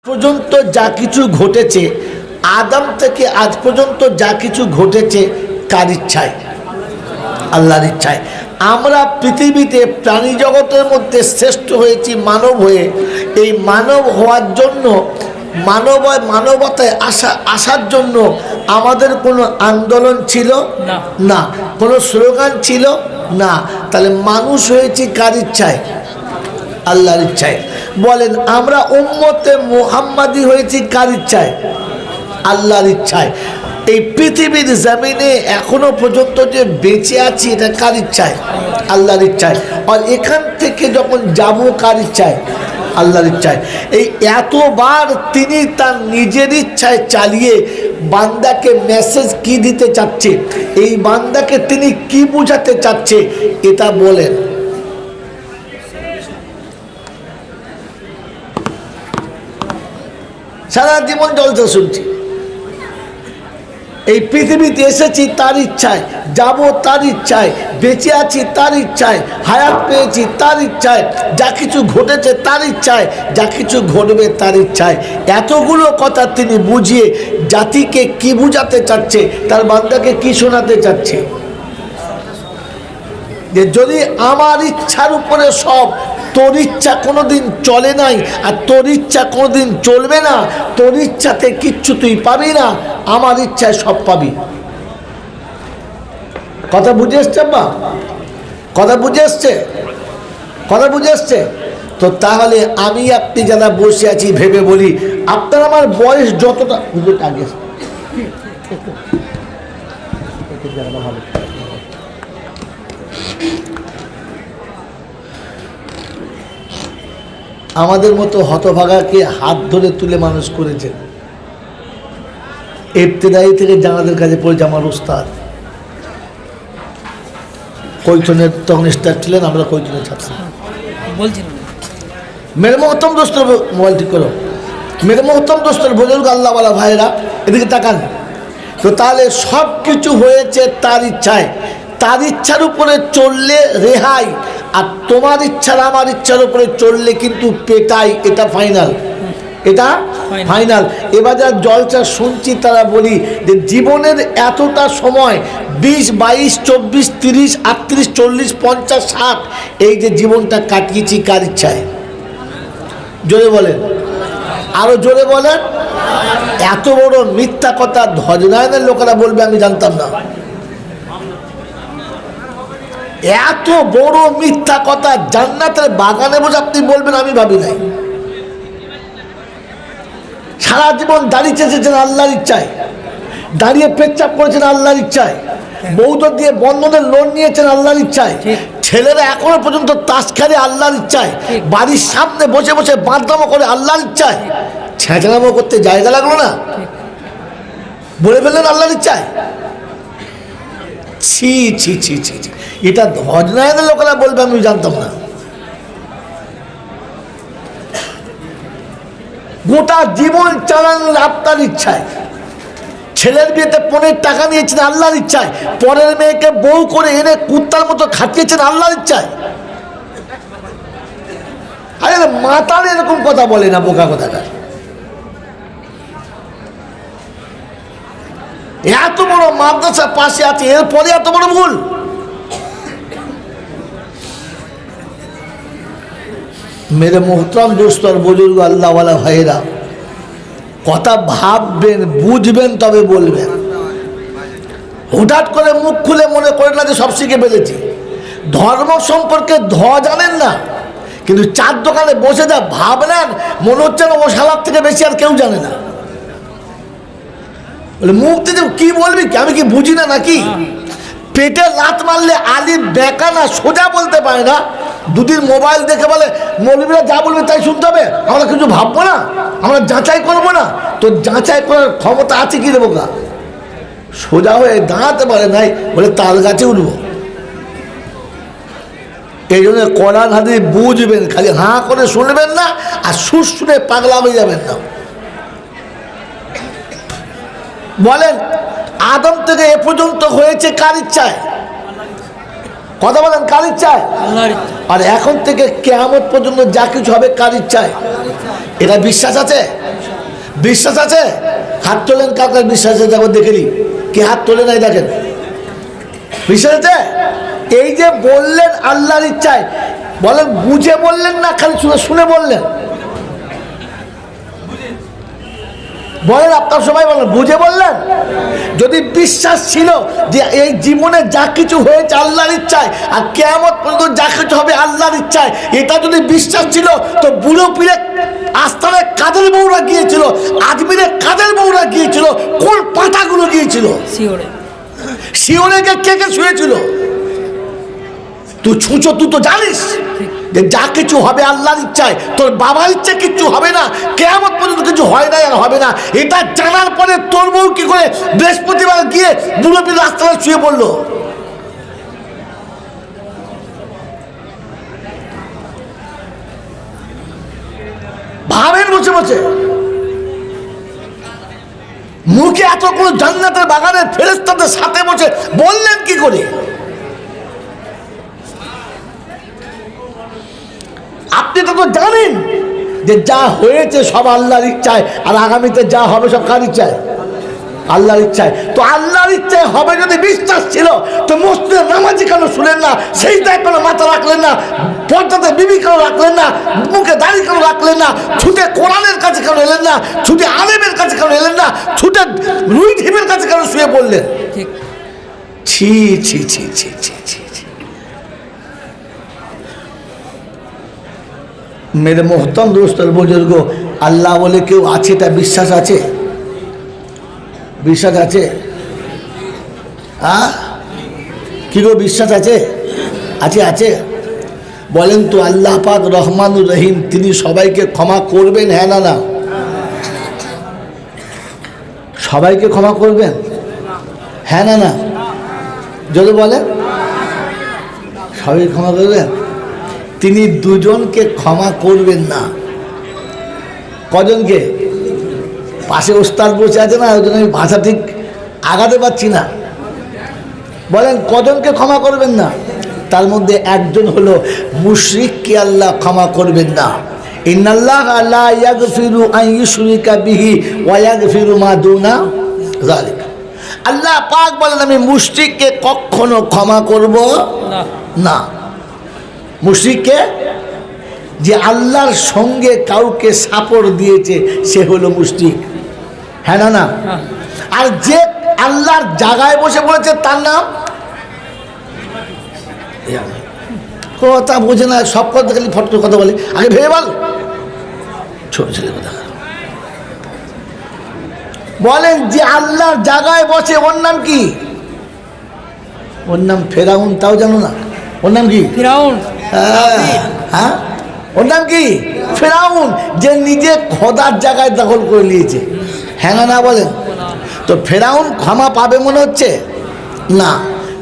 পর্যন্ত যা কিছু ঘটেছে, আদম থেকে আজ পর্যন্ত যা কিছু ঘটেছে কার ইচ্ছায়? আল্লাহর ইচ্ছায়। আমরা পৃথিবীতে প্রাণী জগতের মধ্যে শ্রেষ্ঠ হয়েছি মানব হয়ে। এই মানব হওয়ার জন্য, মানবতায় আসার জন্য আমাদের কোনো আন্দোলন ছিল না, কোনো স্লোগান ছিল না। তাহলে মানুষ হয়েছি কার ইচ্ছায়? আল্লাহর ইচ্ছায়। বলেন, আমরা উম্মতে মুহাম্মাদি হয়েছি কার ইচ্ছায়? আল্লাহর ইচ্ছায়। এই পৃথিবীর জমিনে এখনো পর্যন্ত যে বেঁচে আছি এটা কার ইচ্ছায়? আল্লাহর ইচ্ছায়। আর এখান থেকে যখন যাব কার ইচ্ছায়? আল্লাহর ইচ্ছায়। এই এতবার তিনি তার নিজের ইচ্ছায় চালিয়ে বান্দাকে মেসেজ কি দিতে চাচ্ছে, এই বান্দাকে তিনি কি বোঝাতে চাচ্ছে, এটা বলেন। সারা জীবন জলসা শুনছি, এই পৃথিবীতে এসেছি তার ইচ্ছায়, যাব তার ইচ্ছায়, বেঁচে আছি তার ইচ্ছায়, হায়াত পেয়েছি তার ইচ্ছায়, যা কিছু ঘটেছে তার ইচ্ছায়, যা কিছু ঘটবে তার ইচ্ছায়। এতগুলো কথা তিনি বুঝিয়ে জাতিকে কি বুঝাতে চাচ্ছে, তার বান্দাকে কি শোনাতে চাচ্ছে? যে যদি আমার ইচ্ছার উপরে সব, তোর ইচ্ছা কোনোদিন চলে নাই আর তোর ইচ্ছা কোনোদিন চলবে না, তোর ইচ্ছাতে কিচ্ছু তুই পাবি না, আমার ইচ্ছায় সব পাবি। কথা বুঝে এসছে? বা কথা বুঝে এসছে? কথা বুঝে এসছে? তো তাহলে আমি আপনি যারা বসে আছি ভেবে বলি, আপনার আমার বয়স যতটা আগে আমাদের মতো হতভাগাকে হাত ধরে তুলে মানুষ করেছেন। ইবতেদায়ী থেকে জানাদের কাছে পড়েছে আমার উস্তাদ। কৈতনের তখন স্টার ছিলেন, আমরা কৈতনের ছাত্র। মেরে মোহতম দোস্তর, মোবাইল ঠিক করো, মেরে মোহতম দোস্তর বুজুর্গ আল্লাহওয়ালা ভাইরা এদিকে তাকান। তো তাহলে সব কিছু হয়েছে তার ইচ্ছায়, তার ইচ্ছার উপরে চললে রেহাই, আর তোমার ইচ্ছার আমার ইচ্ছার উপরে চললে কিন্তু পেটাই। এটা ফাইনাল, এটা ফাইনাল। এবার যারা জলসা শুনছি তারা বলি যে জীবনের এতটা সময় 20, 22, 24, 30, 38, 40, 50, 60 এই যে জীবনটা কাটিয়েছি কার ইচ্ছায়? জোরে বলেন, আরো জোরে বলেন। এত বড় মিথ্যা কথা ধজনায়নের লোকেরা বলবে আমি জানতাম না। এত বড় মিথ্যা কথা জান্নাতের বাগানে বসে আপনি বলবেন আমি ভাবি নাই। সারা জীবন দাঁড়িয়ে চেয়েছেন আল্লাহর ইচ্ছায়, দাঁড়িয়ে পেচ্ছাপ করেছেন আল্লাহর ইচ্ছায়, বৌদ্ধ দিয়ে বন্ধনের লোন নিয়েছেন আল্লাহর ইচ্ছায়, ছেলেরা এখনো পর্যন্ত তাস খেলে আল্লাহর ইচ্ছায়, বাড়ির সামনে বসে বসে বাঁধনামো করে আল্লাহর ইচ্ছায়। ছেঁচড়ামো করতে জায়গা লাগলো না, বলে ফেললেন আল্লাহর ইচ্ছায়। ছি ছি ছি ছি ছি, এটা ধজনায়নের লোকেরা বলবে আমি জানতাম না। গোটা জীবন চালালেন আপনার ইচ্ছায়, ছেলের বিয়েতে 15 টাকা নিয়েছেন আল্লাহর ইচ্ছায়, পরের মেয়েকে বউ করে এনে কুত্তার মতো খাটিয়েছেন আল্লাহর ইচ্ছায়। আরে মাতাল এরকম কথা বলে না, বোকা কথাটা। এত বড় মাদ্রাসা পাশে আছে, এরপরে এত বড় ভুল। মেরে মোহতরম দোস্তর বুজুর্গ আল্লাহওয়ালা ভাইয়েরা, কথা ভাববেন, বুঝবেন, তবে বলবেন। হঠাৎ করে মুখ খুলে মনে করেন না যে সব শিখে ফেলেছি। ধর্ম সম্পর্কে জানেন না, কিন্তু চার দোকানে বসে যা ভাবলেন মনে হচ্ছে না ও শালার থেকে বেশি আর কেউ জানে না। বলে মুখ দিতে কি বলবি, আমি কি বুঝি না নাকি? পেটে লাত মারলে আলিফ বেকা না সোজা বলতে পারে না। দুদিন মোবাইল দেখে বলে মৌলবীরা যা বলবে তাই শুনতে হবে, আমরা কিছু ভাববো না, আমরা যাচাই করবো না। তো যাচাই করার ক্ষমতা আছে কি দেবো? গা সোজা হয়ে দাঁড়াতে পারে নাই, বলে তাল গাছে উঠবো। এই জন্য কোরআন হাদিস বুঝবেন, খালি হাঁ করে শুনবেন না, আর সুর শুনে পাগলা হয়ে যাবেন না। বলেন, আদম থেকে এ পর্যন্ত হয়েছে কার ইচ্ছায়? কথা বলেন, কার ইচ্ছায়? আল্লাহর ইচ্ছা। আর এখন থেকে কিয়ামত পর্যন্ত যা কিছু হবে কার ইচ্ছায়? এটা বিশ্বাস আছে? বিশ্বাস আছে? হাত তোলেন কার কার বিশ্বাস আছে, দেখো দেখে নি কি হাত তোলে নাই, দেখেন বিশ্বাস আছে? এই যে বললেন আল্লাহর ইচ্ছায়, বলেন বুঝে বললেন না খালি শুনে শুনে বললেন? বলেন, আপনার সবাই বলেন বুঝে বললেন? যদি বিশ্বাস ছিল যে এই জীবনে যা কিছু হয়েছে আল্লাহর ইচ্ছায় আর কিয়ামত পর্যন্ত যা কিছু হবে আল্লাহর ইচ্ছায়, এটা যদি বিশ্বাস ছিল তো বুড়ো পীরে আস্থানে কাদের বউরা গিয়েছিল, আজমিরে কাদের বউরা গিয়েছিল, কোন পাতাগুলো গিয়েছিল, শিওরে কে কে শুয়েছিল? তুই ছুঁচো, তুই তো জানিস যে যা কিছু হবে আল্লাহর ইচ্ছায়, তোর বাবার ইচ্ছা কিচ্ছু হবে না, কিয়ামত পর্যন্ত কিছু হয় না আর হবে না। এটা জানার পরে তোর বউ কি করে বৃহস্পতিবার গিয়ে বুড়ো পীর রাস্তায় শুয়ে পড়লো? ভাবেন বসে বসে, মুখে এত কোনো জান্নাতের বাগানের ফেরেশতাদের সাথে বসে বললেন কি করে? আপনি তো জানেন যে যা হয়েছে সব আল্লাহর ইচ্ছায় আর আগামীতে যা হবে সব কার ইচ্ছায়? আল্লাহর ইচ্ছায়। তো আল্লাহর ইচ্ছায় হবে যদি বিশ্বাস ছিল তো মসজিদে নামাজি কেন শুনেন না, সেই দায় কেন মাথা রাখলেন না, পর্দাতে বিবি কেন রাখলেন না, মুখে দাড়ি কেন রাখলেন না, ছুটে কোরআনের কাছে কেন এলেন না, ছুটে আলেমের কাছে কেন এলেন না, ছুটে রুই ঢিপের কাছে কেন শুয়ে পড়লেন? ছি ছি ছি ছি ছি ছি। মেরে মোহতম দোস্তর বুজুর্গ, আল্লাহ বলে কেউ আছে, এটা বিশ্বাস আছে? বিশ্বাস আছে? হ্যাঁ কি গো, বিশ্বাস আছে? আছে আছে? বলেন তো আল্লাহ পাক রহমানুর রহিম, তিনি সবাইকে ক্ষমা করবেন? হ্যাঁ না না? সবাইকে ক্ষমা করবেন? হ্যাঁ না না? যদি বলেন সবাই ক্ষমা করবেন, তিনি দুজনকে ক্ষমা করবেন না। কজনকে? পাশে ওস্তাদ বসে আছে না, ওই জন্য আমি ভাষা ঠিক আগাতে পারছি না। বলেন কজনকে ক্ষমা করবেন না? তার মধ্যে একজন হলো মুশরিককে আল্লাহ ক্ষমা করবেন না। ইন্নাল্লাহ লা ইয়াগফিরু আন ইউশরিকা বিহি ওয়া ইয়াগফিরু মা দুনা যালিকা। আল্লাহ পাক বলেন আমি মুশরিককে কখনো ক্ষমা করব না। মুশরিককে, যে আল্লাহর সঙ্গে কাউকে সাপোর্ট দিয়েছে সে হলো মুশরিক। হ্যাঁ না না? আর যে আল্লাহর জায়গায় বসে বলেছে তার নাম কথা বোঝে না, সব কথা খালি ফটো কথা বলে। আগে ভেবে বল, ছোট ছেলে কথা বলেন। যে আল্লাহর জায়গায় বসে ওর নাম কি? ওর নাম ফেরাউন, তাও জানো না? ওর নাম কি? ফেরাউন। হ্যাঁ, ওর নাম কি? ফেরাউন, যে নিজে খোদার জায়গায় দখল করে নিয়েছে। হ্যাঁ না বলেন? তো ফেরাউন ক্ষমা পাবে মনে হচ্ছে না?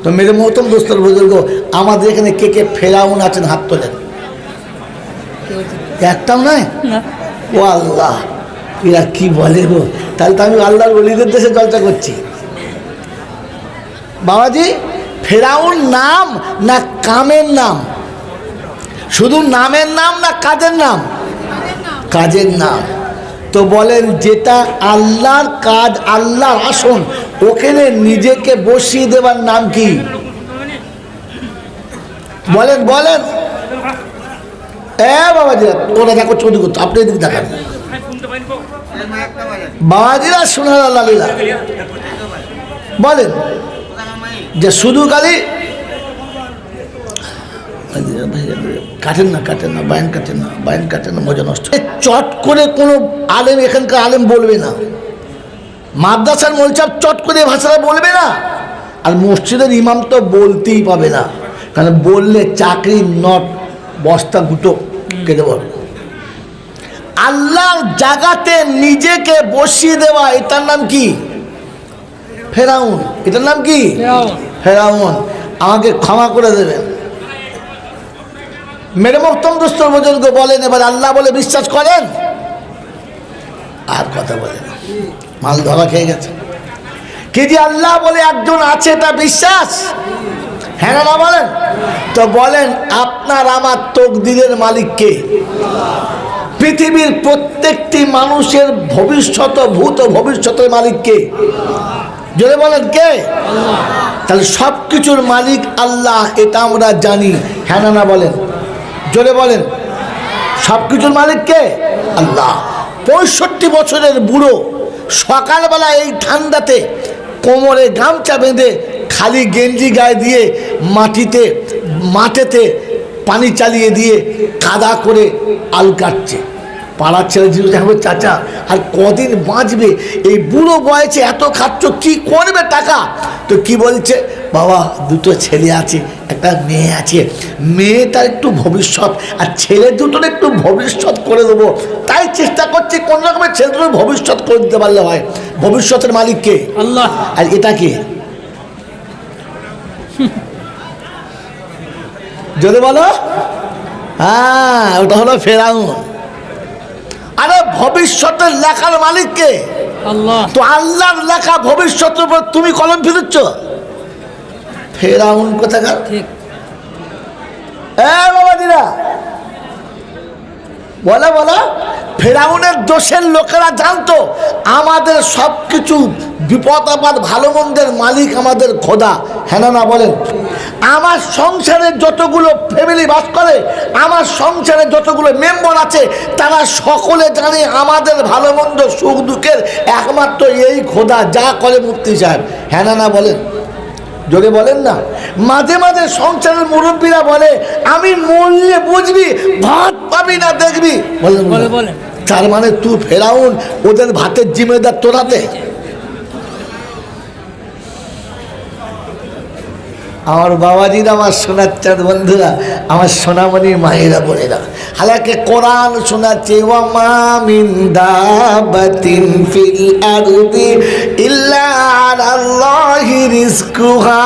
তো মেরে মহতম দোস্তর বুজুর্গ, আমাদের এখানে কে কে ফেরাউন আছেন হাত তোলেন? একটাও নয়? ও আল্লাহ, এরা কি বলে গো? তাহলে তো আমি আল্লাহর ওলিদের দেশে জলসা করছি। বাবাজি, ফেরাউন নাম না কামের নাম? শুধু নামের নাম না কাজের নাম? কাজের নাম। তো বলেন যেটা আল্লাহর কাজ, আল্লাহর আসন, ওখানে নিজেকে বসিয়ে দেবার নাম কি? বলেন বলেন। বাবাজি ওরা দেখো চৌধু করতো, আপনি এদিকে দেখান। বাবাজিরা শোনার আল্লাহ বলেন যে শুধু খালি কাটেন না, কাটেন না, বায়ান কাটেন না, বায়ান কাটেন না, মজা নষ্ট। চট করে কোনো আলেম, এখানকার আলেম বলবে না, মাদ্রাসার মৌলচাপ চট করে ভাষাটা বলবে না, আর মসজিদের ইমাম তো বলতেই পাবে না, কারণ বললে চাকরি নট বস্তা গুটো কেটে বল। আল্লাহর জায়গাতে নিজেকে বসিয়ে দেওয়া, এটার নাম কি? ফেরাউন। এটার নাম কি? ফেরাউন। আমাকে ক্ষমা করে দেবেন। মেরে মোহতম দোস্তর বুজুর্গ বলেন, এবার আল্লাহ বলে বিশ্বাস করেন? আর কথা বলেন, মাল ধরা খেয়ে গেছে। কি যে আল্লাহ বলে একজন আছে এটা বিশ্বাস? হ্যাঁ না বলেন? তো বলেন আপনার আমার তকদিরের মালিক কে? পৃথিবীর প্রত্যেকটি মানুষের ভবিষ্যৎ ভূত ভবিষ্যতের মালিক কে? জোরে বলেন কে? তাহলে সব কিছুর মালিক আল্লাহ, এটা আমরা জানি। হ্যাঁ না বলেন? জোরে বলেন। সব কিছুর মালিক কে? আল্লাহ। 65 বছরের বুড়ো সকালবেলা এই ঠান্ডাতে কোমরে গামছা বেঁধে খালি গেঞ্জি গায়ে দিয়ে মাঠেতে পানি চালিয়ে দিয়ে কাদা করে আল কাটছে। পাড়ার ছেলে জিজ্ঞেস দেখো চাচা আর কদিন বাঁচবে, এই বুড়ো বয়সে এত খাচ্ছ, কি করবে টাকা? তো কি বলছে, বাবা দুটো ছেলে আছে, একটা মেয়ে আছে, মেয়েটার একটু ভবিষ্যৎ আর ছেলে দুটোর একটু ভবিষ্যৎ করে দেবো, তাই চেষ্টা করছি কোন রকমের ছেলে দুটোর ভবিষ্যৎ করে দিতে পারলে হয়। ভবিষ্যতের মালিক কে? আল্লাহ। আর এটা কে? যদি বলো, হ্যাঁ ওটা হলো ফেরাউন। আরে ভবিষ্যতের লেখার মালিক কে? আল্লাহ। তো আল্লাহর লেখা ভবিষ্যতের উপর তুমি কলম ফেলেছ? ফেরাউন কোথাকার? বাবাজিরা বলো ফেরাউনের দোষের লোকেরা জানতো আমাদের সব কিছু বিপদ আপদ ভালো মন্দের মালিক আমাদের খোদা। হ্যাঁ না বলেন? আমার সংসারে যতগুলো ফ্যামিলি বাস করে, আমার সংসারে যতগুলো মেম্বার আছে, তারা সকলে জানে আমাদের ভালো মন্দ সুখ দুঃখের একমাত্র এই খোদা, যা করে মুফতি সাহেব। হ্যাঁ না বলেন? জোরে বলেন না। মাঝে মাঝে সংসারের মুরব্বীরা বলে আমি মরলে বুঝবি, ভাত পাবি না দেখবি। বলেন তার মানে তুই ফেরাউন, ওদের ভাতের জিম্মেদার তোরাতে। আমার বাবাজিরা, আমার সোনার চাঁদ বন্ধুরা, আমার সোনামণি মায়েরা বোনেরা, হালাকে কোরআন শোনাচ্ছে, ওয়া মা মিন দাবাতিন ফিল আরদি ইল্লা আলাল্লাহি রিজকুহা।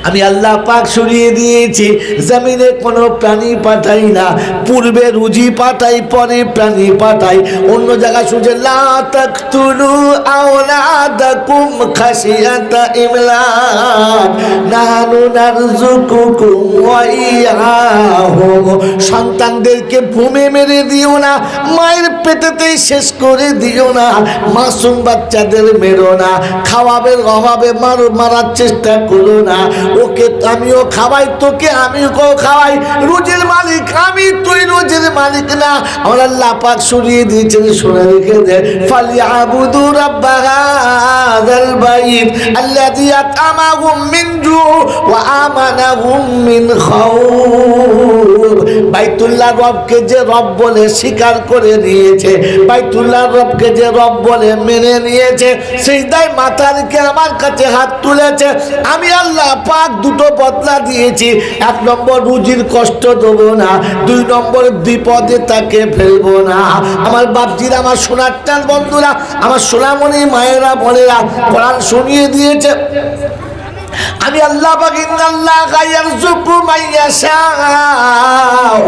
আমি আল্লাহ পাক সরিয়ে দিয়েছি, জমিনে কোনো প্রাণী পাঠাই না, পূর্বে রুজি পাঠাই, পরে প্রাণী পাঠাই। অন্য জায়গায় শুনছে লা তাকতুলু আওলাদাকুম খাশিয়াতা ইমলাক নাহনু নারযুকুকুম ওয়া ইয়াহুম। সন্তানদেরকে ভূমে মেরে দিও না, মায়ের পেটেতেই শেষ করে দিও না, মাসুম বাচ্চাদের মেরো না, খাওয়াবের অভাবে মারার চেষ্টা করো না। ওকে আমিও খাওয়াই, তোকে আমিও খাওয়াই, রুজির মালিক আমি, তুই রুজির মালিক না। আমার আল্লাহ পাক সরিয়ে দিয়েছেন, শুনে রেখে দে, ফালিয়াবুদু রাব্ব হাযাল বাইত আল্লাযী আত'আমাহুম মিন জু' ওয়া আমানাহুম মিন খাউফ। বাইতুল্লাহ রবকে যে রব বলে স্বীকার করে নিয়েছে, বাইতুল্লাহ রবকে যে রব বলে মেনে নিয়েছে, সিজদায় মাথা রেখে আমার কাছে হাত তুলেছে, আমি আল্লাহ পাক দুটো বদলা দিয়েছি। 1 নম্বর রুজির কষ্ট দেবো না, 2 নম্বর বিপদে তাকে ফেলবো না। আমার বাপজিরা, আমার সোনার চাঁদ বন্ধুরা, আমার সোনামণি মায়েরা বোনেরা, কোরআন শুনিয়ে দিয়েছে আমি আল্লাহ পাক ইন্নাল্লাহা ইয়ারযুকু মান ইয়াশাউ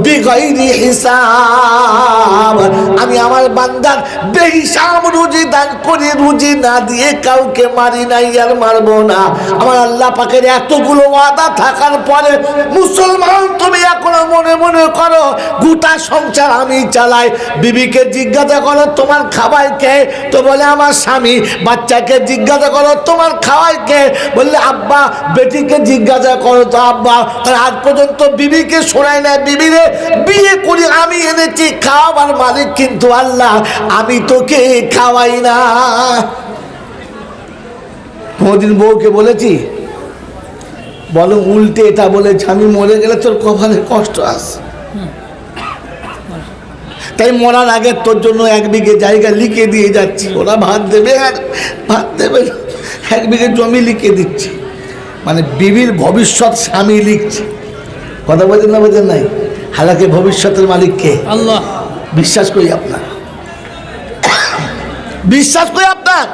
বিগাইরি হিসাব। আমি আমার বান্দার বেহিসাব রুজি দান করি, রুজি না দিয়ে কাউকে মারি নাই আর মারবো না। আমার আল্লাহ পাকের এতগুলো ওয়াদা থাকার পরে মুসলমান তুমি এখনো মনে মনে করো গোটা সংসার আমি চালাই। বিবিকে জিজ্ঞাসা করো তোমার খাবার কে, তো বলে আমার স্বামী। বাচ্চাকে জিজ্ঞাসা করো তোমার খাওয়াই কে, বললে আব্বা। বেটিকে জিজ্ঞাসা করো তো আব্বা। আজ পর্যন্ত বিবিকে শোনায় না, বিবিরে বিয়ে করি আমি এনেছি, খাওয়াবার মালিক কিন্তু আল্লাহ, আমি তোকে খাওয়াই না। কোনদিন বউকে বলেছি? বলো উল্টে এটা বলেছে, আমি মরে গেলে তোর কপালে কষ্ট আসে, তাই মরার আগে তোর জন্য 1 বিঘে জায়গা লিখে দিয়ে যাচ্ছি। ওরা ভাত দেবে আর ভাত দেবে না, 1 বিঘে জমি লিখে দিচ্ছি। মানে বিবির ভবিষ্যৎ স্বামী লিখছে। কথা বলছেন না বোঝেন নাই? হালাকে ভবিষ্যতের মালিক কে? আল্লাহ। বিশ্বাস করি আপনার, বিশ্বাস করি আপনার।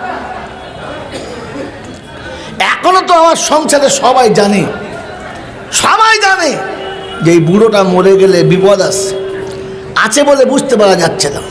এখনো তো আমার সংসারে সবাই জানে, সবাই জানে যে এই বুড়োটা মরে গেলে বিপদ আছে বলে বুঝতে পারা যাচ্ছে না।